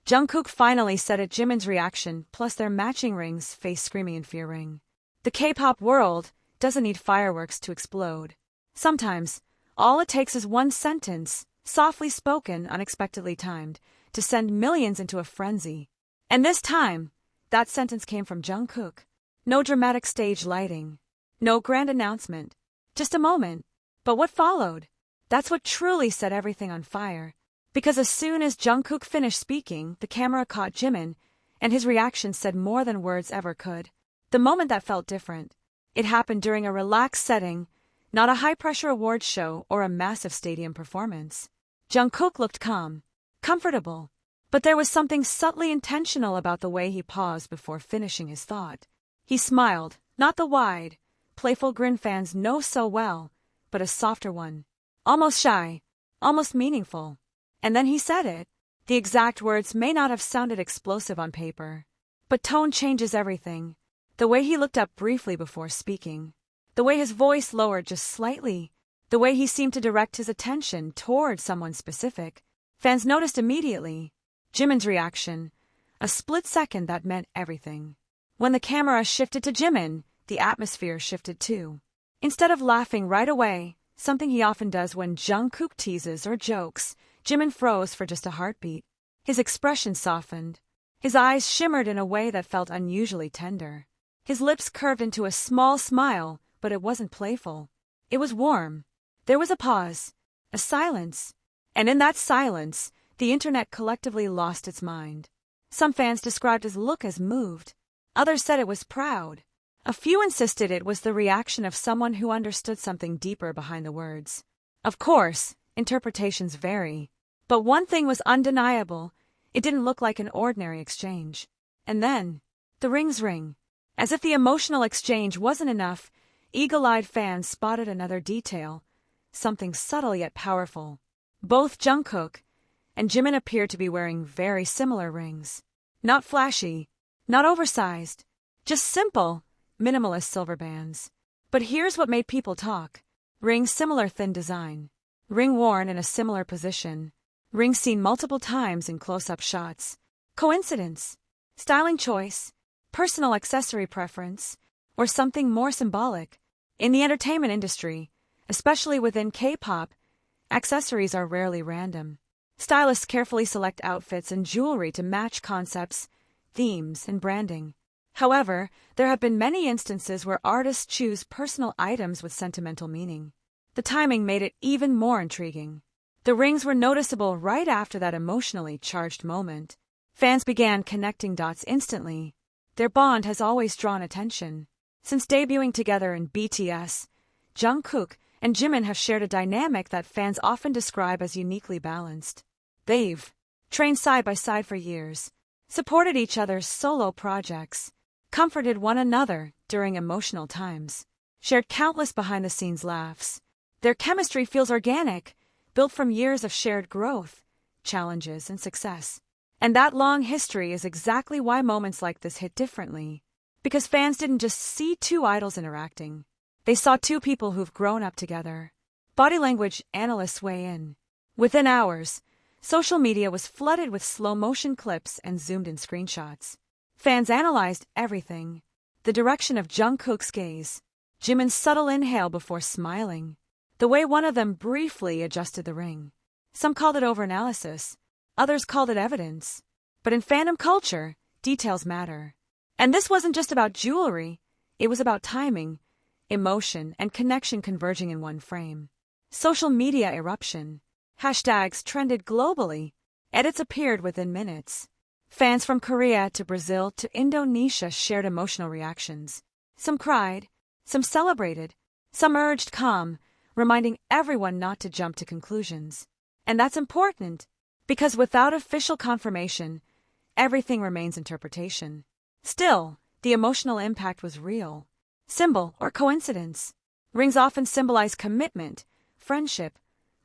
Jungkook finally said it. Jimin's reaction, plus their matching rings, face screaming in fear ring. The K-pop world doesn't need fireworks to explode. Sometimes, all it takes is one sentence, softly spoken, unexpectedly timed, to send millions into a frenzy. And this time, that sentence came from Jungkook. No dramatic stage lighting. No grand announcement. Just a moment. But what followed? That's what truly set everything on fire. Because as soon as Jungkook finished speaking, the camera caught Jimin, and his reaction said more than words ever could. The moment that felt different. It happened during a relaxed setting, not a high-pressure awards show or a massive stadium performance. Jungkook looked calm, comfortable, but there was something subtly intentional about the way he paused before finishing his thought. He smiled, not the wide, playful grin fans know so well, but a softer one. Almost shy, almost meaningful. And then he said it. The exact words may not have sounded explosive on paper, but tone changes everything. The way he looked up briefly before speaking. The way his voice lowered just slightly. The way he seemed to direct his attention toward someone specific. Fans noticed immediately. Jimin's reaction. A split second that meant everything. When the camera shifted to Jimin, the atmosphere shifted too. Instead of laughing right away, something he often does when Jungkook teases or jokes, Jimin froze for just a heartbeat. His expression softened. His eyes shimmered in a way that felt unusually tender. His lips curved into a small smile, but it wasn't playful. It was warm. There was a pause, a silence. And in that silence, the internet collectively lost its mind. Some fans described his look as moved. Others said it was proud. A few insisted it was the reaction of someone who understood something deeper behind the words. Of course, interpretations vary. But one thing was undeniable. It didn't look like an ordinary exchange. And then, the rings ring. As if the emotional exchange wasn't enough, eagle-eyed fans spotted another detail. Something subtle yet powerful. Both Jungkook and Jimin appeared to be wearing very similar rings. Not flashy, not oversized, just simple, minimalist silver bands. But here's what made people talk. Ring similar thin design. Ring worn in a similar position. Ring seen multiple times in close-up shots. Coincidence? Styling choice? Personal accessory preference? Or something more symbolic? In the entertainment industry, especially within K-pop, accessories are rarely random. Stylists carefully select outfits and jewelry to match concepts, themes, and branding. However, there have been many instances where artists choose personal items with sentimental meaning. The timing made it even more intriguing. The rings were noticeable right after that emotionally charged moment. Fans began connecting dots instantly. Their bond has always drawn attention. Since debuting together in BTS, Jungkook and Jimin have shared a dynamic that fans often describe as uniquely balanced. They've trained side by side for years, supported each other's solo projects, comforted one another during emotional times, shared countless behind-the-scenes laughs. Their chemistry feels organic, built from years of shared growth, challenges, and success. And that long history is exactly why moments like this hit differently. Because fans didn't just see two idols interacting. They saw two people who've grown up together. Body language analysts weigh in. Within hours, social media was flooded with slow-motion clips and zoomed-in screenshots. Fans analyzed everything. The direction of Jungkook's gaze, Jimin's subtle inhale before smiling, the way one of them briefly adjusted the ring. Some called it overanalysis, others called it evidence. But in fandom culture, details matter. And this wasn't just about jewelry, it was about timing, emotion, and connection converging in one frame. Social media eruption. Hashtags trended globally. Edits appeared within minutes. Fans from Korea to Brazil to Indonesia shared emotional reactions. Some cried, some celebrated, some urged calm, reminding everyone not to jump to conclusions. And that's important, because without official confirmation, everything remains interpretation. Still, the emotional impact was real. Symbol or coincidence? Rings often symbolize commitment, friendship,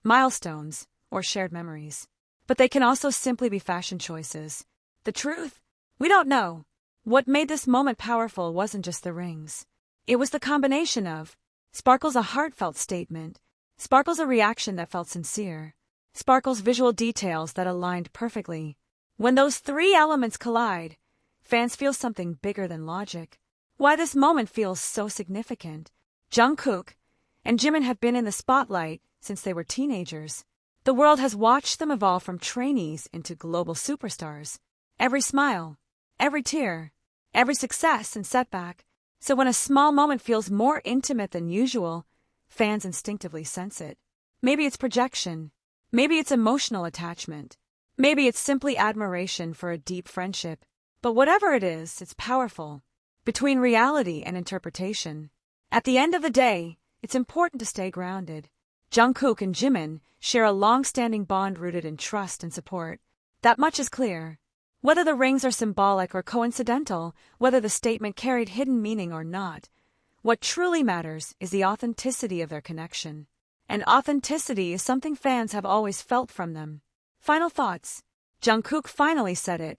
milestones, or shared memories. But they can also simply be fashion choices. The truth? We don't know. What made this moment powerful wasn't just the rings. It was the combination of sparkles, a heartfelt statement, sparkles, a reaction that felt sincere, sparkles, visual details that aligned perfectly, When those three elements collide, fans feel something bigger than logic. Why this moment feels so significant. Jungkook and Jimin have been in the spotlight since they were teenagers. The world has watched them evolve from trainees into global superstars. Every smile, every tear, every success and setback. So when a small moment feels more intimate than usual, fans instinctively sense it. Maybe it's projection. Maybe it's emotional attachment. Maybe it's simply admiration for a deep friendship. But whatever it is, it's powerful. Between reality and interpretation. At the end of the day, it's important to stay grounded. Jungkook and Jimin share a long-standing bond rooted in trust and support. That much is clear. Whether the rings are symbolic or coincidental, whether the statement carried hidden meaning or not, what truly matters is the authenticity of their connection. And authenticity is something fans have always felt from them. Final thoughts. Jungkook finally said it.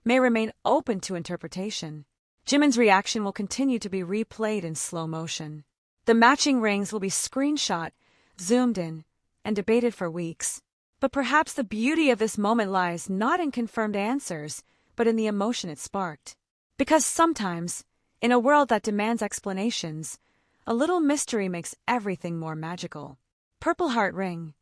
May remain open to interpretation. Jimin's reaction will continue to be replayed in slow motion. The matching rings will be screenshot, zoomed in, and debated for weeks. But perhaps the beauty of this moment lies not in confirmed answers, but in the emotion it sparked. Because sometimes, in a world that demands explanations, a little mystery makes everything more magical. Purple Heart Ring.